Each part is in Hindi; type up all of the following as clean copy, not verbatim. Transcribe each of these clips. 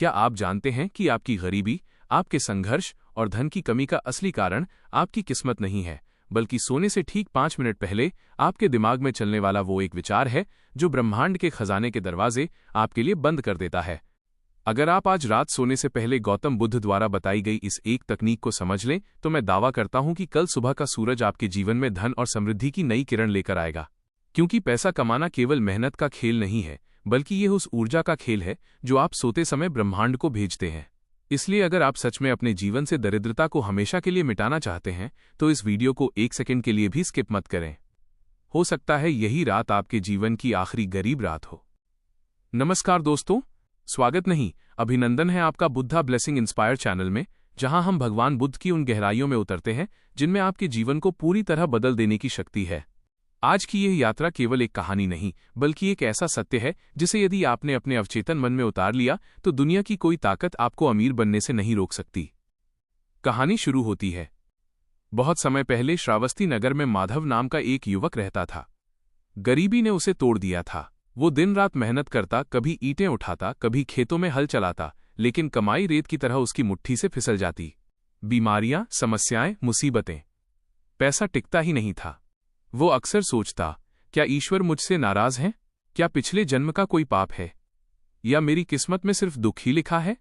क्या आप जानते हैं कि आपकी गरीबी, आपके संघर्ष और धन की कमी का असली कारण आपकी किस्मत नहीं है, बल्कि सोने से ठीक 5 मिनट पहले आपके दिमाग में चलने वाला वो एक विचार है जो ब्रह्मांड के खजाने के दरवाजे आपके लिए बंद कर देता है। अगर आप आज रात सोने से पहले गौतम बुद्ध द्वारा बताई गई इस एक तकनीक को समझ लें, तो मैं दावा करता हूं कि कल सुबह का सूरज आपके जीवन में धन और समृद्धि की नई किरण लेकर आएगा। क्योंकि पैसा कमाना केवल मेहनत का खेल नहीं है, बल्कि यह उस ऊर्जा का खेल है जो आप सोते समय ब्रह्मांड को भेजते हैं। इसलिए अगर आप सच में अपने जीवन से दरिद्रता को हमेशा के लिए मिटाना चाहते हैं, तो इस वीडियो को 1 सेकंड के लिए भी स्किप मत करें। हो सकता है यही रात आपके जीवन की आखिरी गरीब रात हो। नमस्कार दोस्तों, स्वागत नहीं अभिनंदन है आपका बुद्धा ब्लेसिंग इंस्पायर चैनल में, जहां हम भगवान बुद्ध की उन गहराइयों में उतरते हैं जिनमें आपके जीवन को पूरी तरह बदल देने की शक्ति है। आज की यह यात्रा केवल एक कहानी नहीं, बल्कि एक ऐसा सत्य है जिसे यदि आपने अपने अवचेतन मन में उतार लिया तो दुनिया की कोई ताकत आपको अमीर बनने से नहीं रोक सकती। कहानी शुरू होती है। बहुत समय पहले श्रावस्ती नगर में माधव नाम का एक युवक रहता था। गरीबी ने उसे तोड़ दिया था। वो दिन रात मेहनत करता, कभी ईंटें उठाता, कभी खेतों में हल चलाता, लेकिन कमाई रेत की तरह उसकी मुट्ठी से फिसल जाती। बीमारियां, समस्याएं, मुसीबतें, पैसा टिकता ही नहीं था। वो अक्सर सोचता, क्या ईश्वर मुझसे नाराज हैं? क्या पिछले जन्म का कोई पाप है, या मेरी किस्मत में सिर्फ दुख ही लिखा है?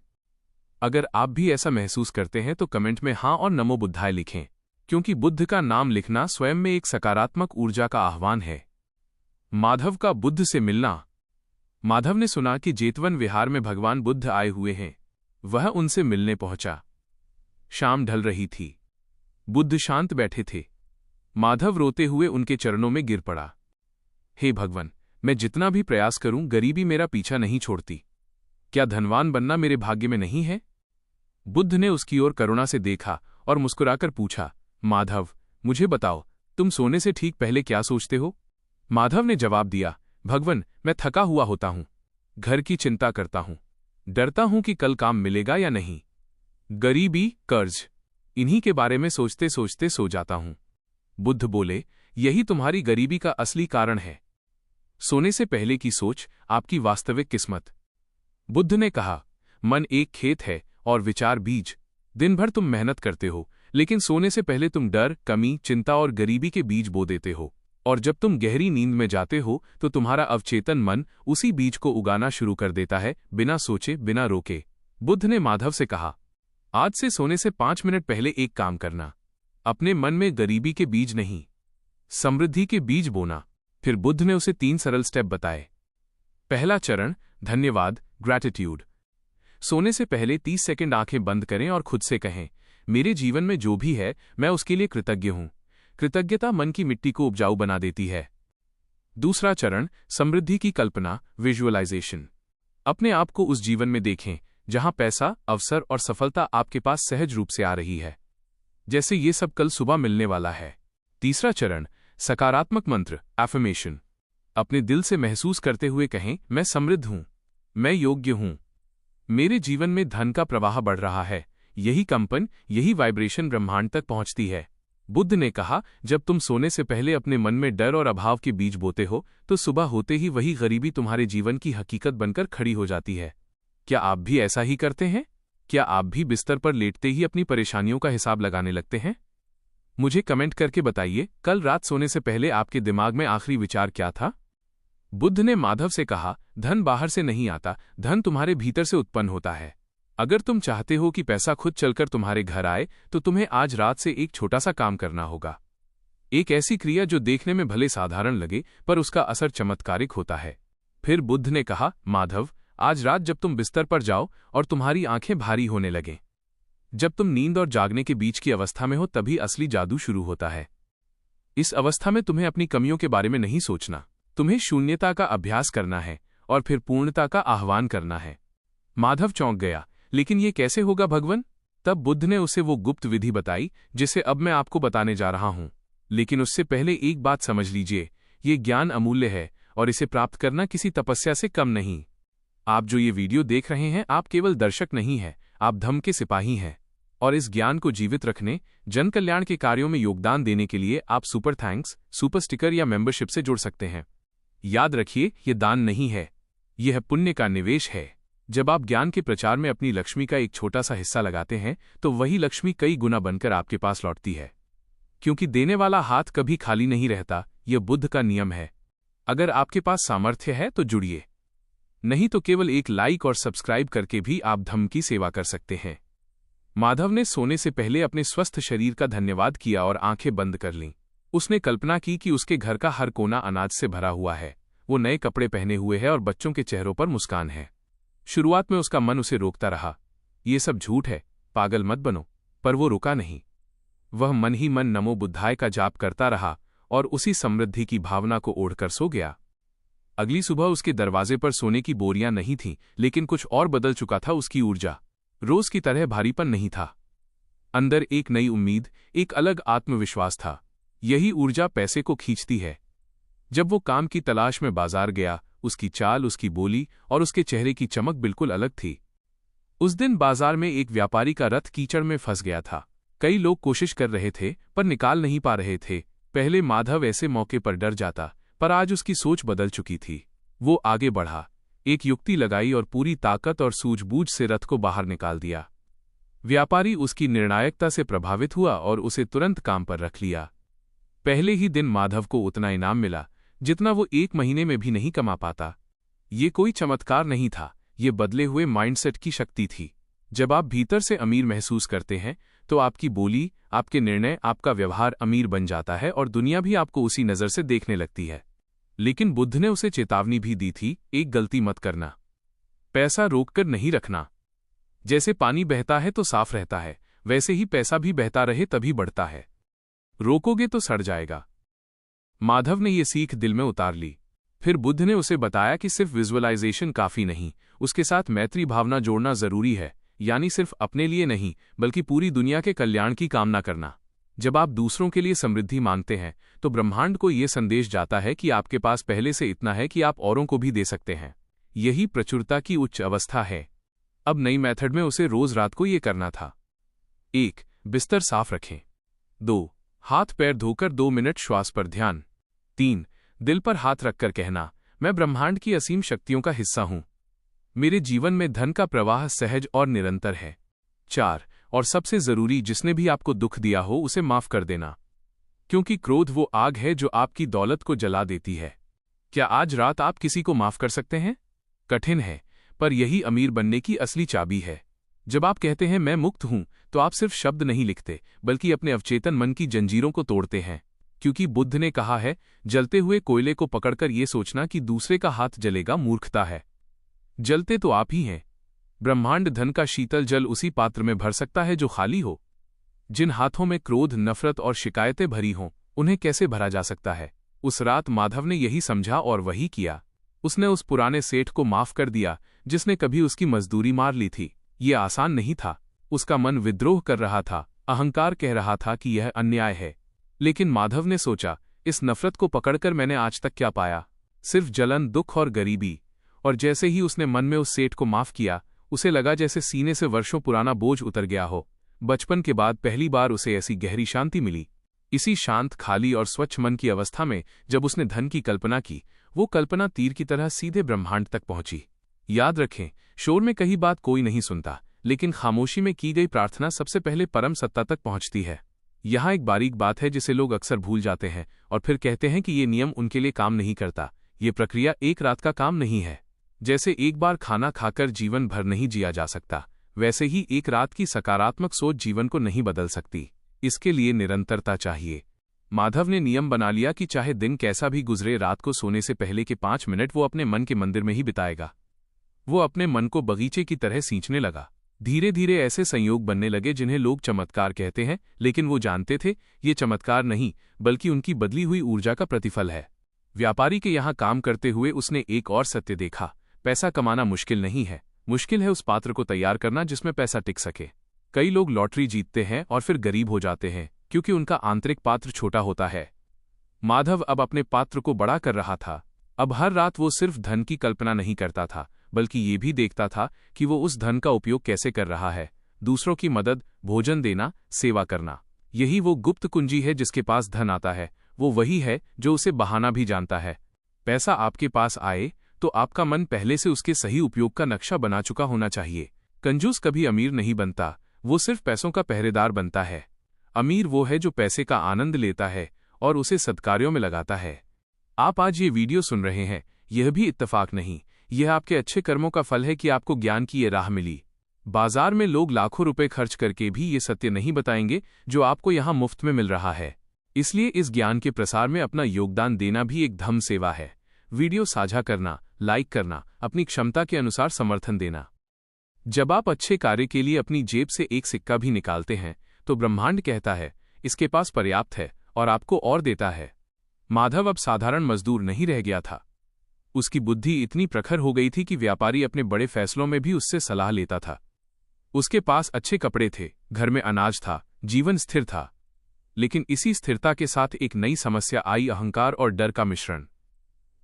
अगर आप भी ऐसा महसूस करते हैं तो कमेंट में हाँ और नमो बुद्धाय लिखें, क्योंकि बुद्ध का नाम लिखना स्वयं में एक सकारात्मक ऊर्जा का आह्वान है। माधव का बुद्ध से मिलना। माधव ने सुना कि जेतवन विहार में भगवान बुद्ध आए हुए हैं। वह उनसे मिलने पहुंचा। शाम ढल रही थी। बुद्ध शांत बैठे थे। माधव रोते हुए उनके चरणों में गिर पड़ा। हे भगवान, मैं जितना भी प्रयास करूं, गरीबी मेरा पीछा नहीं छोड़ती। क्या धनवान बनना मेरे भाग्य में नहीं है? बुद्ध ने उसकी ओर करुणा से देखा और मुस्कुराकर पूछा, माधव, मुझे बताओ, तुम सोने से ठीक पहले क्या सोचते हो? माधव ने जवाब दिया, भगवान, मैं थका हुआ होता हूं, घर की चिंता करता हूं, डरता हूं कि कल काम मिलेगा या नहीं, गरीबी, कर्ज, इन्हीं के बारे में सोचते सोचते सो जाता हूं। बुद्ध बोले, यही तुम्हारी गरीबी का असली कारण है। सोने से पहले की सोच आपकी वास्तविक किस्मत। बुद्ध ने कहा, मन एक खेत है और विचार बीज। दिन भर तुम मेहनत करते हो, लेकिन सोने से पहले तुम डर, कमी, चिंता और गरीबी के बीज बो देते हो। और जब तुम गहरी नींद में जाते हो तो तुम्हारा अवचेतन मन उसी बीज को उगाना शुरू कर देता है, बिना सोचे, बिना रोके। बुद्ध ने माधव से कहा, आज से सोने से 5 मिनट पहले एक काम करना, अपने मन में गरीबी के बीज नहीं, समृद्धि के बीज बोना। फिर बुद्ध ने उसे 3 सरल स्टेप बताए। पहला चरण, धन्यवाद, ग्रैटिट्यूड। सोने से पहले 30 सेकंड आंखें बंद करें और खुद से कहें, मेरे जीवन में जो भी है मैं उसके लिए कृतज्ञ हूं। कृतज्ञता मन की मिट्टी को उपजाऊ बना देती है। दूसरा चरण, समृद्धि की कल्पना, विजुअलाइजेशन। अपने आप को उस जीवन में देखें जहां पैसा, अवसर और सफलता आपके पास सहज रूप से आ रही है, जैसे ये सब कल सुबह मिलने वाला है। तीसरा चरण, सकारात्मक मंत्र, एफर्मेशन। अपने दिल से महसूस करते हुए कहें, मैं समृद्ध हूं, मैं योग्य हूं, मेरे जीवन में धन का प्रवाह बढ़ रहा है। यही कंपन, यही वाइब्रेशन ब्रह्मांड तक पहुंचती है। बुद्ध ने कहा, जब तुम सोने से पहले अपने मन में डर और अभाव के बीज बोते हो, तो सुबह होते ही वही गरीबी तुम्हारे जीवन की हकीकत बनकर खड़ी हो जाती है। क्या आप भी ऐसा ही करते हैं? क्या आप भी बिस्तर पर लेटते ही अपनी परेशानियों का हिसाब लगाने लगते हैं? मुझे कमेंट करके बताइए, कल रात सोने से पहले आपके दिमाग में आखिरी विचार क्या था? बुद्ध ने माधव से कहा, धन बाहर से नहीं आता, धन तुम्हारे भीतर से उत्पन्न होता है। अगर तुम चाहते हो कि पैसा खुद चलकर तुम्हारे घर आए, तो तुम्हें आज रात से एक छोटा सा काम करना होगा। एक ऐसी क्रिया जो देखने में भले साधारण लगे, पर उसका असर चमत्कारिक होता है। फिर बुद्ध ने कहा, माधव, आज रात जब तुम बिस्तर पर जाओ और तुम्हारी आंखें भारी होने लगें, जब तुम नींद और जागने के बीच की अवस्था में हो, तभी असली जादू शुरू होता है। इस अवस्था में तुम्हें अपनी कमियों के बारे में नहीं सोचना, तुम्हें शून्यता का अभ्यास करना है और फिर पूर्णता का आह्वान करना है। माधव चौंक गया, लेकिन ये कैसे होगा भगवान? तब बुद्ध ने उसे वो गुप्त विधि बताई जिसे अब मैं आपको बताने जा रहा हूं। लेकिन उससे पहले एक बात समझ लीजिए, ये ज्ञान अमूल्य है और इसे प्राप्त करना किसी तपस्या से कम नहीं। आप जो ये वीडियो देख रहे हैं, आप केवल दर्शक नहीं हैं, आप धम्म के सिपाही हैं। और इस ज्ञान को जीवित रखने, जन कल्याण के कार्यों में योगदान देने के लिए आप सुपर थैंक्स, सुपर स्टिकर या मेंबरशिप से जुड़ सकते हैं। याद रखिए, ये दान नहीं है, यह पुण्य का निवेश है। जब आप ज्ञान के प्रचार में अपनी लक्ष्मी का एक छोटा सा हिस्सा लगाते हैं तो वही लक्ष्मी कई गुना बनकर आपके पास लौटती है, क्योंकि देने वाला हाथ कभी खाली नहीं रहता। यह बुद्ध का नियम है। अगर आपके पास सामर्थ्य है तो जुड़िए, नहीं तो केवल एक लाइक और सब्सक्राइब करके भी आप धम्म की सेवा कर सकते हैं। माधव ने सोने से पहले अपने स्वस्थ शरीर का धन्यवाद किया और आंखें बंद कर लीं। उसने कल्पना की कि उसके घर का हर कोना अनाज से भरा हुआ है, वो नए कपड़े पहने हुए है और बच्चों के चेहरों पर मुस्कान है। शुरुआत में उसका मन उसे रोकता रहा, ये सब झूठ है, पागल मत बनो, पर वो रुका नहीं। वह मन ही मन नमो बुद्धाय का जाप करता रहा और उसी समृद्धि की भावना को ओढ़कर सो गया। अगली सुबह उसके दरवाजे पर सोने की बोरियां नहीं थीं, लेकिन कुछ और बदल चुका था। उसकी ऊर्जा रोज की तरह भारीपन नहीं था। अंदर एक नई उम्मीद, एक अलग आत्मविश्वास था। यही ऊर्जा पैसे को खींचती है। जब वो काम की तलाश में बाजार गया, उसकी चाल, उसकी बोली और उसके चेहरे की चमक बिल्कुल अलग थी। उस दिन बाजार में एक व्यापारी का रथ कीचड़ में फंस गया था। कई लोग कोशिश कर रहे थे पर निकाल नहीं पा रहे थे। पहले माधव ऐसे मौके पर डर जाता, पर आज उसकी सोच बदल चुकी थी। वो आगे बढ़ा, एक युक्ति लगाई और पूरी ताकत और सूझबूझ से रथ को बाहर निकाल दिया। व्यापारी उसकी निर्णायकता से प्रभावित हुआ और उसे तुरंत काम पर रख लिया। पहले ही दिन माधव को उतना इनाम मिला जितना वो 1 महीने में भी नहीं कमा पाता। ये कोई चमत्कार नहीं था, ये बदले हुए माइंडसेट की शक्ति थी। जब आप भीतर से अमीर महसूस करते हैं तो आपकी बोली, आपके निर्णय, आपका व्यवहार अमीर बन जाता है और दुनिया भी आपको उसी नज़र से देखने लगती है। लेकिन बुद्ध ने उसे चेतावनी भी दी थी, एक गलती मत करना, पैसा रोककर नहीं रखना। जैसे पानी बहता है तो साफ रहता है, वैसे ही पैसा भी बहता रहे तभी बढ़ता है, रोकोगे तो सड़ जाएगा। माधव ने ये सीख दिल में उतार ली। फिर बुद्ध ने उसे बताया कि सिर्फ विजुअलाइजेशन काफी नहीं, उसके साथ मैत्री भावना जोड़ना जरूरी है। यानी सिर्फ अपने लिए नहीं, बल्कि पूरी दुनिया के कल्याण की कामना करना। जब आप दूसरों के लिए समृद्धि मांगते हैं तो ब्रह्मांड को यह संदेश जाता है कि आपके पास पहले से इतना है कि आप औरों को भी दे सकते हैं। यही प्रचुरता की उच्च अवस्था है। अब नई मेथड में उसे रोज रात को ये करना था। 1. बिस्तर साफ रखें। 2. हाथ पैर धोकर 2 मिनट श्वास पर ध्यान। 3. दिल पर हाथ रखकर कहना, मैं ब्रह्मांड की असीम शक्तियों का हिस्सा हूं, मेरे जीवन में धन का प्रवाह सहज और निरंतर है। 4. और सबसे जरूरी, जिसने भी आपको दुख दिया हो उसे माफ कर देना, क्योंकि क्रोध वो आग है जो आपकी दौलत को जला देती है। क्या आज रात आप किसी को माफ कर सकते हैं? कठिन है, पर यही अमीर बनने की असली चाबी है। जब आप कहते हैं मैं मुक्त हूं, तो आप सिर्फ शब्द नहीं लिखते, बल्कि अपने अवचेतन मन की जंजीरों को तोड़ते हैं। क्योंकि बुद्ध ने कहा है, जलते हुए कोयले को पकड़कर ये सोचना कि दूसरे का हाथ जलेगा मूर्खता है। जलते तो आप ही हैं। ब्रह्मांड धन का शीतल जल उसी पात्र में भर सकता है जो खाली हो। जिन हाथों में क्रोध, नफरत और शिकायतें भरी हों, उन्हें कैसे भरा जा सकता है? उस रात माधव ने यही समझा और वही किया। उसने उस पुराने सेठ को माफ कर दिया जिसने कभी उसकी मजदूरी मार ली थी। ये आसान नहीं था। उसका मन विद्रोह कर रहा था, अहंकार कह रहा था कि यह अन्याय है। लेकिन माधव ने सोचा, इस नफरत को पकड़कर मैंने आज तक क्या पाया? सिर्फ जलन, दुख और गरीबी। और जैसे ही उसने मन में उस सेठ को माफ किया, उसे लगा जैसे सीने से वर्षों पुराना बोझ उतर गया हो। बचपन के बाद पहली बार उसे ऐसी गहरी शांति मिली। इसी शांत, खाली और स्वच्छ मन की अवस्था में जब उसने धन की कल्पना की, वो कल्पना तीर की तरह सीधे ब्रह्मांड तक पहुंची। याद रखें, शोर में कही बात कोई नहीं सुनता, लेकिन खामोशी में की गई प्रार्थना सबसे पहले परम सत्ता तक पहुंचती है। यहाँ एक बारीक बात है जिसे लोग अक्सर भूल जाते हैं और फिर कहते हैं कि ये नियम उनके लिए काम नहीं करता। ये प्रक्रिया एक रात का काम नहीं है। जैसे एक बार खाना खाकर जीवन भर नहीं जिया जा सकता, वैसे ही एक रात की सकारात्मक सोच जीवन को नहीं बदल सकती। इसके लिए निरंतरता चाहिए। माधव ने नियम बना लिया कि चाहे दिन कैसा भी गुजरे, रात को सोने से पहले के 5 मिनट वो अपने मन के मंदिर में ही बिताएगा। वो अपने मन को बगीचे की तरह सींचने लगा। धीरे धीरे ऐसे संयोग बनने लगे जिन्हें लोग चमत्कार कहते हैं, लेकिन वो जानते थे ये चमत्कार नहीं, बल्कि उनकी बदली हुई ऊर्जा का प्रतिफल है। व्यापारी के यहाँ काम करते हुए उसने एक और सत्य देखा, पैसा कमाना मुश्किल नहीं है, मुश्किल है उस पात्र को तैयार करना जिसमें पैसा टिक सके। कई लोग लॉटरी जीतते हैं और फिर गरीब हो जाते हैं क्योंकि उनका आंतरिक पात्र छोटा होता है। माधव अब अपने पात्र को बड़ा कर रहा था। अब हर रात वो सिर्फ धन की कल्पना नहीं करता था, बल्कि ये भी देखता था कि वो उस धन का उपयोग कैसे कर रहा है। दूसरों की मदद, भोजन देना, सेवा करना, यही वो गुप्त कुंजी है जिसके पास धन आता है। वो वही है जो उसे बहाना भी जानता है। पैसा आपके पास आए तो आपका मन पहले से उसके सही उपयोग का नक्शा बना चुका होना चाहिए। कंजूस कभी अमीर नहीं बनता, वो सिर्फ पैसों का पहरेदार बनता है। अमीर वो है जो पैसे का आनंद लेता है और उसे सद्कार्यों में लगाता है। आप आज ये वीडियो सुन रहे हैं, यह भी इत्तेफाक नहीं, यह आपके अच्छे कर्मों का फल है कि आपको ज्ञान की ये राह मिली। बाजार में लोग लाखों रुपए खर्च करके भी ये सत्य नहीं बताएंगे जो आपको यहाँ मुफ्त में मिल रहा है। इसलिए इस ज्ञान के प्रसार में अपना योगदान देना भी एक धर्म सेवा है। वीडियो साझा करना, लाइक करना, अपनी क्षमता के अनुसार समर्थन देना। जब आप अच्छे कार्य के लिए अपनी जेब से एक सिक्का भी निकालते हैं तो ब्रह्मांड कहता है इसके पास पर्याप्त है और आपको और देता है। माधव अब साधारण मजदूर नहीं रह गया था। उसकी बुद्धि इतनी प्रखर हो गई थी कि व्यापारी अपने बड़े फैसलों में भी उससे सलाह लेता था। उसके पास अच्छे कपड़े थे, घर में अनाज था, जीवन स्थिर था। लेकिन इसी स्थिरता के साथ एक नई समस्या आई, अहंकार और डर का मिश्रण।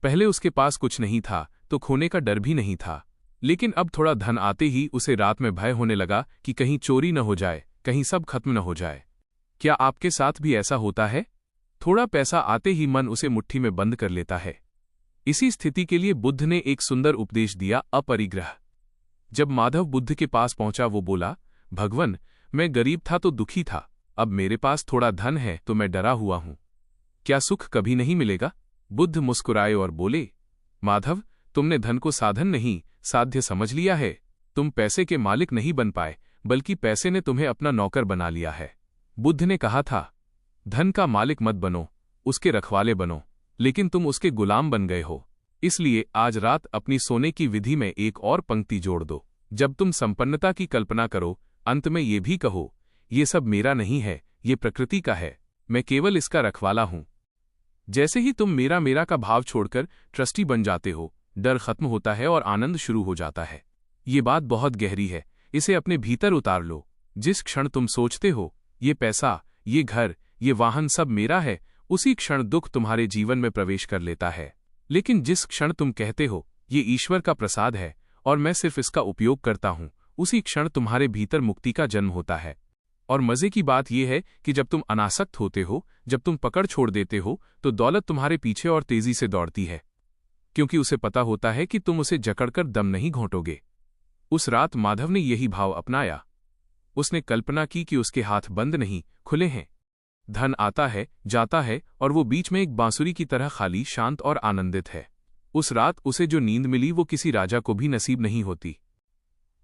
पहले उसके पास कुछ नहीं था तो खोने का डर भी नहीं था, लेकिन अब थोड़ा धन आते ही उसे रात में भय होने लगा कि कहीं चोरी न हो जाए, कहीं सब खत्म न हो जाए। क्या आपके साथ भी ऐसा होता है? थोड़ा पैसा आते ही मन उसे मुट्ठी में बंद कर लेता है। इसी स्थिति के लिए बुद्ध ने एक सुंदर उपदेश दिया, अपरिग्रह। जब माधव बुद्ध के पास पहुंचा वो बोला, भगवन, मैं गरीब था तो दुखी था, अब मेरे पास थोड़ा धन है तो मैं डरा हुआ हूं। क्या सुख कभी नहीं मिलेगा? बुद्ध मुस्कुराए और बोले, माधव, तुमने धन को साधन नहीं, साध्य समझ लिया है। तुम पैसे के मालिक नहीं बन पाए, बल्कि पैसे ने तुम्हें अपना नौकर बना लिया है। बुद्ध ने कहा था, धन का मालिक मत बनो, उसके रखवाले बनो, लेकिन तुम उसके गुलाम बन गए हो। इसलिए आज रात अपनी सोने की विधि में एक और पंक्ति जोड़ दो। जब तुम संपन्नता की कल्पना करो, अंत में ये भी कहो, ये सब मेरा नहीं है, ये प्रकृति का है, मैं केवल इसका रखवाला हूं। जैसे ही तुम मेरा मेरा का भाव छोड़कर ट्रस्टी बन जाते हो, डर खत्म होता है और आनंद शुरू हो जाता है। ये बात बहुत गहरी है, इसे अपने भीतर उतार लो। जिस क्षण तुम सोचते हो ये पैसा, ये घर, ये वाहन सब मेरा है, उसी क्षण दुख तुम्हारे जीवन में प्रवेश कर लेता है। लेकिन जिस क्षण तुम कहते हो ये ईश्वर का प्रसाद है और मैं सिर्फ इसका उपयोग करता हूं, उसी क्षण तुम्हारे भीतर मुक्ति का जन्म होता है। और मजे की बात यह है कि जब तुम अनासक्त होते हो, जब तुम पकड़ छोड़ देते हो, तो दौलत तुम्हारे पीछे और तेजी से दौड़ती है, क्योंकि उसे पता होता है कि तुम उसे जकड़कर दम नहीं घोंटोगे। उस रात माधव ने यही भाव अपनाया। उसने कल्पना की कि उसके हाथ बंद नहीं, खुले हैं। धन आता है, जाता है और वो बीच में एक बांसुरी की तरह खाली, शांत और आनंदित है। उस रात उसे जो नींद मिली वो किसी राजा को भी नसीब नहीं होती।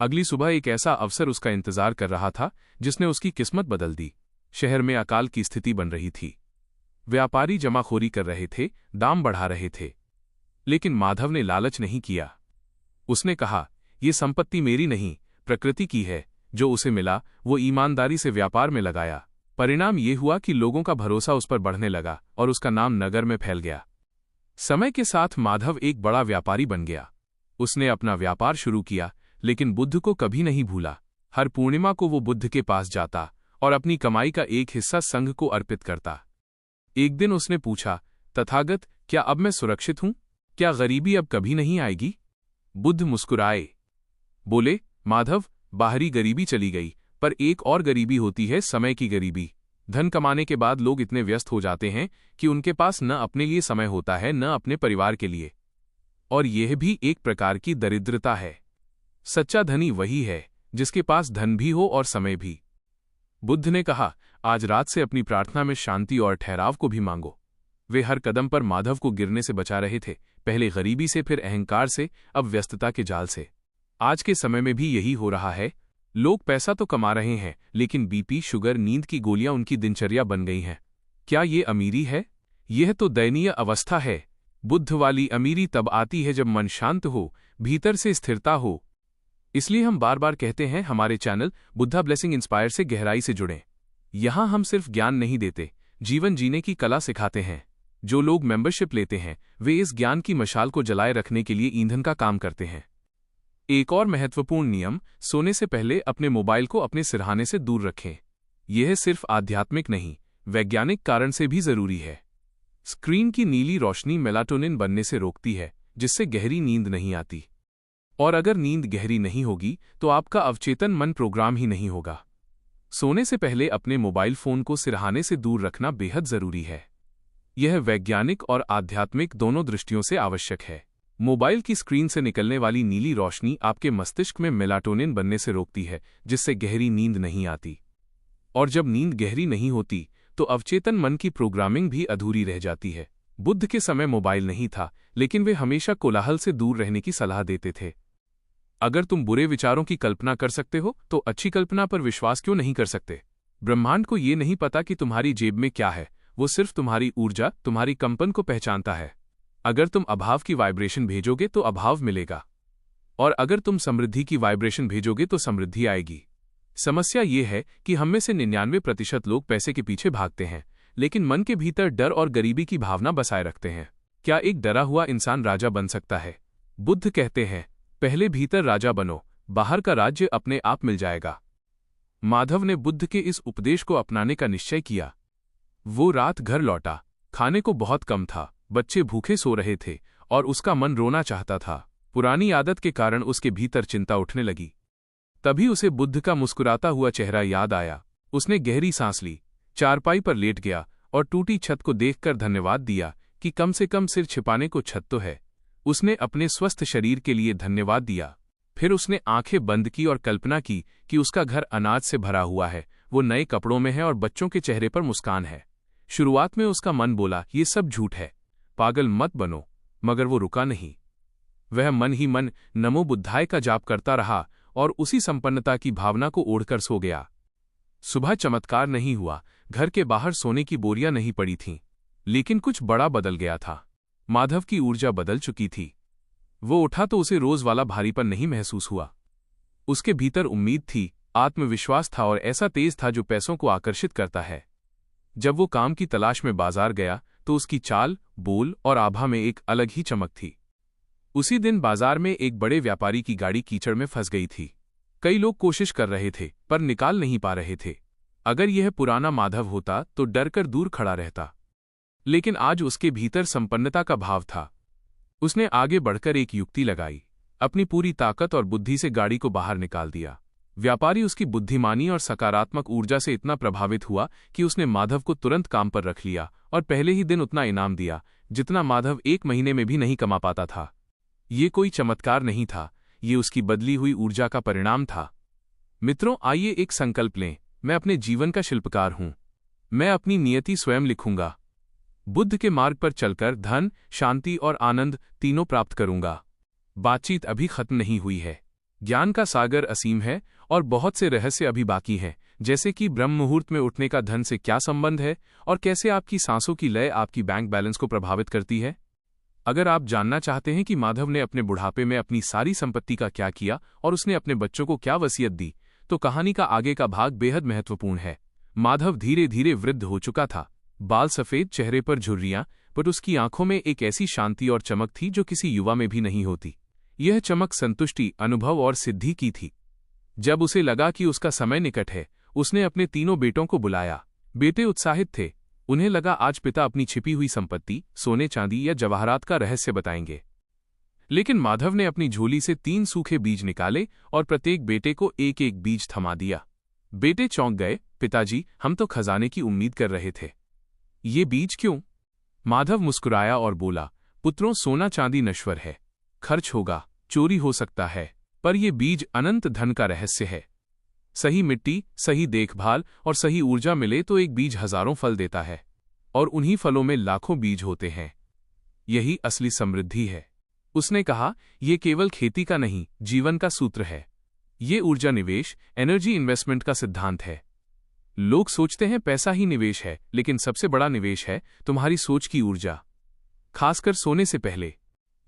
अगली सुबह एक ऐसा अवसर उसका इंतजार कर रहा था जिसने उसकी किस्मत बदल दी। शहर में अकाल की स्थिति बन रही थी। व्यापारी जमाखोरी कर रहे थे, दाम बढ़ा रहे थे। लेकिन माधव ने लालच नहीं किया। उसने कहा, ये संपत्ति मेरी नहीं, प्रकृति की है। जो उसे मिला वो ईमानदारी से व्यापार में लगाया। परिणाम ये हुआ कि लोगों का भरोसा उस पर बढ़ने लगा और उसका नाम नगर में फैल गया। समय के साथ माधव एक बड़ा व्यापारी बन गया। उसने अपना व्यापार शुरू किया, लेकिन बुद्ध को कभी नहीं भूला। हर पूर्णिमा को वो बुद्ध के पास जाता और अपनी कमाई का एक हिस्सा संघ को अर्पित करता। एक दिन उसने पूछा, तथागत, क्या अब मैं सुरक्षित हूं? क्या गरीबी अब कभी नहीं आएगी? बुद्ध मुस्कुराए, बोले, माधव, बाहरी गरीबी चली गई, पर एक और गरीबी होती है, समय की गरीबी। धन कमाने के बाद लोग इतने व्यस्त हो जाते हैं कि उनके पास न अपने लिए समय होता है, न अपने परिवार के लिए। और यह भी एक प्रकार की दरिद्रता है। सच्चा धनी वही है जिसके पास धन भी हो और समय भी। बुद्ध ने कहा, आज रात से अपनी प्रार्थना में शांति और ठहराव को भी मांगो। वे हर कदम पर माधव को गिरने से बचा रहे थे, पहले गरीबी से, फिर अहंकार से, अब व्यस्तता के जाल से। आज के समय में भी यही हो रहा है। लोग पैसा तो कमा रहे हैं, लेकिन बीपी, शुगर, नींद की गोलियां उनकी दिनचर्या बन गई हैं। क्या ये अमीरी है? यह तो दयनीय अवस्था है। बुद्ध वाली अमीरी तब आती है जब मन शांत हो, भीतर से स्थिरता हो। इसलिए हम बार बार कहते हैं, हमारे चैनल बुद्धा ब्लेसिंग इंस्पायर से गहराई से जुड़ें। यहां हम सिर्फ ज्ञान नहीं देते, जीवन जीने की कला सिखाते हैं। जो लोग मेंबरशिप लेते हैं वे इस ज्ञान की मशाल को जलाए रखने के लिए ईंधन का काम करते हैं। एक और महत्वपूर्ण नियम, सोने से पहले अपने मोबाइल को अपने सिरहाने से दूर रखें। यह सिर्फ आध्यात्मिक नहीं, वैज्ञानिक कारण से भी जरूरी है। स्क्रीन की नीली रोशनी मेलाटोनिन बनने से रोकती है, जिससे गहरी नींद नहीं आती। और अगर नींद गहरी नहीं होगी तो आपका अवचेतन मन प्रोग्राम ही नहीं होगा। सोने से पहले अपने मोबाइल फोन को सिरहाने से दूर रखना बेहद जरूरी है। यह वैज्ञानिक और आध्यात्मिक दोनों दृष्टियों से आवश्यक है। मोबाइल की स्क्रीन से निकलने वाली नीली रोशनी आपके मस्तिष्क में मेलाटोनिन बनने से रोकती है, जिससे गहरी नींद नहीं आती। और जब नींद गहरी नहीं होती तो अवचेतन मन की प्रोग्रामिंग भी अधूरी रह जाती है। बुद्ध के समय मोबाइल नहीं था, लेकिन वे हमेशा कोलाहल से दूर रहने की सलाह देते थे। अगर तुम बुरे विचारों की कल्पना कर सकते हो तो अच्छी कल्पना पर विश्वास क्यों नहीं कर सकते? ब्रह्मांड को ये नहीं पता कि तुम्हारी जेब में क्या है, वो सिर्फ तुम्हारी ऊर्जा, तुम्हारी कंपन को पहचानता है। अगर तुम अभाव की वाइब्रेशन भेजोगे तो अभाव मिलेगा, और अगर तुम समृद्धि की वाइब्रेशन भेजोगे तो समृद्धि आएगी। समस्या ये है कि हम में से 99% लोग पैसे के पीछे भागते हैं, लेकिन मन के भीतर डर और गरीबी की भावना बसाए रखते हैं। क्या एक डरा हुआ इंसान राजा बन सकता है? बुद्ध कहते हैं, पहले भीतर राजा बनो, बाहर का राज्य अपने आप मिल जाएगा। माधव ने बुद्ध के इस उपदेश को अपनाने का निश्चय किया। वो रात घर लौटा। खाने को बहुत कम था, बच्चे भूखे सो रहे थे और उसका मन रोना चाहता था। पुरानी आदत के कारण उसके भीतर चिंता उठने लगी। तभी उसे बुद्ध का मुस्कुराता हुआ चेहरा याद आया। उसने गहरी सांस ली, चारपाई पर लेट गया और टूटी छत को देखकर धन्यवाद दिया कि कम से कम सिर छिपाने को छत तो है। उसने अपने स्वस्थ शरीर के लिए धन्यवाद दिया। फिर उसने आंखें बंद की और कल्पना की कि उसका घर अनाज से भरा हुआ है, वो नए कपड़ों में है और बच्चों के चेहरे पर मुस्कान है। शुरुआत में उसका मन बोला, ये सब झूठ है, पागल मत बनो, मगर वो रुका नहीं। वह मन ही मन नमो बुद्धाय का जाप करता रहा और उसी संपन्नता की भावना को ओढ़कर सो गया। सुबह चमत्कार नहीं हुआ, घर के बाहर सोने की बोरियां नहीं पड़ी थीं, लेकिन कुछ बड़ा बदल गया था। माधव की ऊर्जा बदल चुकी थी। वो उठा तो उसे रोज वाला भारीपन नहीं महसूस हुआ। उसके भीतर उम्मीद थी, आत्मविश्वास था और ऐसा तेज था जो पैसों को आकर्षित करता है। जब वो काम की तलाश में बाजार गया तो उसकी चाल, बोल और आभा में एक अलग ही चमक थी। उसी दिन बाजार में एक बड़े व्यापारी की गाड़ी कीचड़ में फंस गई थी। कई लोग कोशिश कर रहे थे पर निकाल नहीं पा रहे थे। अगर यह पुराना माधव होता तो डरकर दूर खड़ा रहता, लेकिन आज उसके भीतर संपन्नता का भाव था। उसने आगे बढ़कर एक युक्ति लगाई, अपनी पूरी ताकत और बुद्धि से गाड़ी को बाहर निकाल दिया। व्यापारी उसकी बुद्धिमानी और सकारात्मक ऊर्जा से इतना प्रभावित हुआ कि उसने माधव को तुरंत काम पर रख लिया और पहले ही दिन उतना इनाम दिया जितना माधव 1 महीने में भी नहीं कमा पाता था। ये कोई चमत्कार नहीं था, ये उसकी बदली हुई ऊर्जा का परिणाम था। मित्रों, आइए एक संकल्प लें, मैं अपने जीवन का शिल्पकार हूं। मैं अपनी नियति स्वयं लिखूंगा। बुद्ध के मार्ग पर चलकर धन, शांति और आनंद तीनों प्राप्त करूंगा। बातचीत अभी खत्म नहीं हुई है। ज्ञान का सागर असीम है और बहुत से रहस्य अभी बाकी हैं, जैसे कि ब्रह्म मुहूर्त में उठने का धन से क्या संबंध है और कैसे आपकी सांसों की लय आपकी बैंक बैलेंस को प्रभावित करती है। अगर आप जानना चाहते हैं कि माधव ने अपने बुढ़ापे में अपनी सारी संपत्ति का क्या किया और उसने अपने बच्चों को क्या वसीयत दी, तो कहानी का आगे का भाग बेहद महत्वपूर्ण है। माधव धीरे धीरे वृद्ध हो चुका था। बाल सफेद, चेहरे पर झुर्रियां, पर उसकी आंखों में एक ऐसी शांति और चमक थी जो किसी युवा में भी नहीं होती। यह चमक संतुष्टि, अनुभव और सिद्धि की थी। जब उसे लगा कि उसका समय निकट है, उसने अपने तीनों बेटों को बुलाया। बेटे उत्साहित थे। उन्हें लगा आज पिता अपनी छिपी हुई संपत्ति, सोने चांदी या जवाहरात का रहस्य बताएंगे। लेकिन माधव ने अपनी झोली से 3 सूखे बीज निकाले और प्रत्येक बेटे को एक एक बीज थमा दिया। बेटे चौंक गए, पिताजी, हम तो खजाने की उम्मीद कर रहे थे। ये बीज क्यों? माधव मुस्कुराया और बोला, पुत्रों, सोना चांदी नश्वर है, खर्च होगा, चोरी हो सकता है, पर यह बीज अनंत धन का रहस्य है। सही मिट्टी, सही देखभाल और सही ऊर्जा मिले तो एक बीज हजारों फल देता है, और उन्हीं फलों में लाखों बीज होते हैं। यही असली समृद्धि है। उसने कहा, यह केवल खेती का नहीं, जीवन का सूत्र है। ये ऊर्जा निवेश, एनर्जी इन्वेस्टमेंट का सिद्धांत है। लोग सोचते हैं पैसा ही निवेश है, लेकिन सबसे बड़ा निवेश है तुम्हारी सोच की ऊर्जा, खासकर सोने से पहले।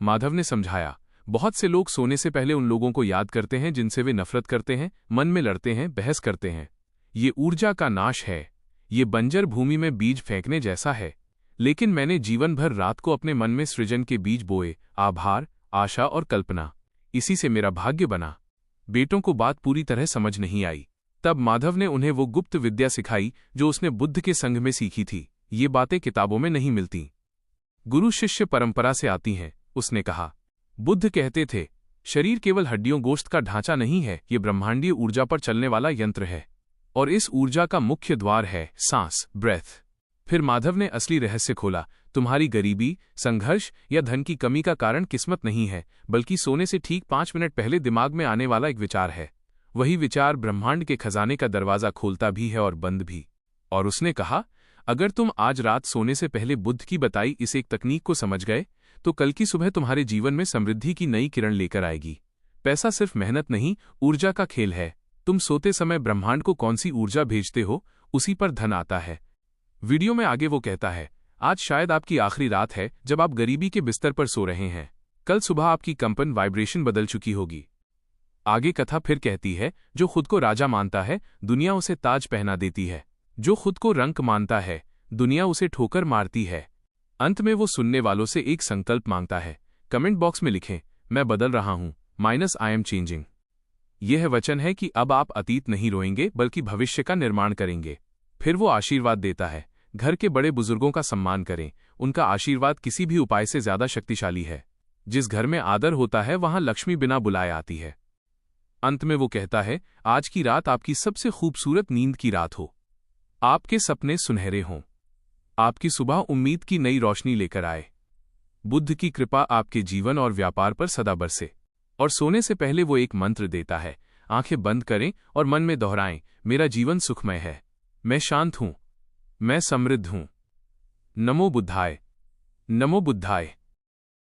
माधव ने समझाया, बहुत से लोग सोने से पहले उन लोगों को याद करते हैं जिनसे वे नफरत करते हैं, मन में लड़ते हैं, बहस करते हैं। ये ऊर्जा का नाश है। ये बंजर भूमि में बीज फेंकने जैसा है। लेकिन मैंने जीवन भर रात को अपने मन में सृजन के बीज बोए, आभार, आशा और कल्पना। इसी से मेरा भाग्य बना। बेटों को बात पूरी तरह समझ नहीं आई। तब माधव ने उन्हें वो गुप्त विद्या सिखाई जो उसने बुद्ध के संग में सीखी थी। ये बातें किताबों में नहीं मिलती, गुरु शिष्य परंपरा से आती हैं। उसने कहा, बुद्ध कहते थे, शरीर केवल हड्डियों गोश्त का ढांचा नहीं है, ये ब्रह्मांडीय ऊर्जा पर चलने वाला यंत्र है, और इस ऊर्जा का मुख्य द्वार है सांस, ब्रेथ। फिर माधव ने असली रहस्य खोला, तुम्हारी गरीबी, संघर्ष या धन की कमी का कारण किस्मत नहीं है, बल्कि सोने से ठीक 5 मिनट पहले दिमाग में आने वाला एक विचार है। वही विचार ब्रह्मांड के खजाने का दरवाजा खोलता भी है और बंद भी। और उसने कहा, अगर तुम आज रात सोने से पहले बुद्ध की बताई इस एक तकनीक को समझ गए, तो कल की सुबह तुम्हारे जीवन में समृद्धि की नई किरण लेकर आएगी। पैसा सिर्फ मेहनत नहीं, ऊर्जा का खेल है। तुम सोते समय ब्रह्मांड को कौन सी ऊर्जा भेजते हो, उसी पर धन आता है। वीडियो में आगे वो कहता है, आज शायद आपकी आखिरी रात है जब आप गरीबी के बिस्तर पर सो रहे हैं। कल सुबह आपकी कंपन वाइब्रेशन बदल चुकी होगी। आगे कथा फिर कहती है, जो खुद को राजा मानता है, दुनिया उसे ताज पहना देती है। जो खुद को रंक मानता है, दुनिया उसे ठोकर मारती है। अंत में वो सुनने वालों से एक संकल्प मांगता है। कमेंट बॉक्स में लिखें, मैं बदल रहा हूं, -I am changing। यह वचन है कि अब आप अतीत नहीं रोएंगे, बल्कि भविष्य का निर्माण करेंगे। फिर वो आशीर्वाद देता है, घर के बड़े बुजुर्गों का सम्मान करें, उनका आशीर्वाद किसी भी उपाय से ज्यादा शक्तिशाली है। जिस घर में आदर होता है, वहां लक्ष्मी बिना बुलाए आती है। अंत में वो कहता है, आज की रात आपकी सबसे खूबसूरत नींद की रात हो। आपके सपने सुनहरे हों। आपकी सुबह उम्मीद की नई रोशनी लेकर आए। बुद्ध की कृपा आपके जीवन और व्यापार पर सदा बरसे। और सोने से पहले वो एक मंत्र देता है, आंखें बंद करें और मन में दोहराएं, मेरा जीवन सुखमय है, मैं शांत हूं, मैं समृद्ध हूं। नमो बुद्धाय। नमो बुद्धाय।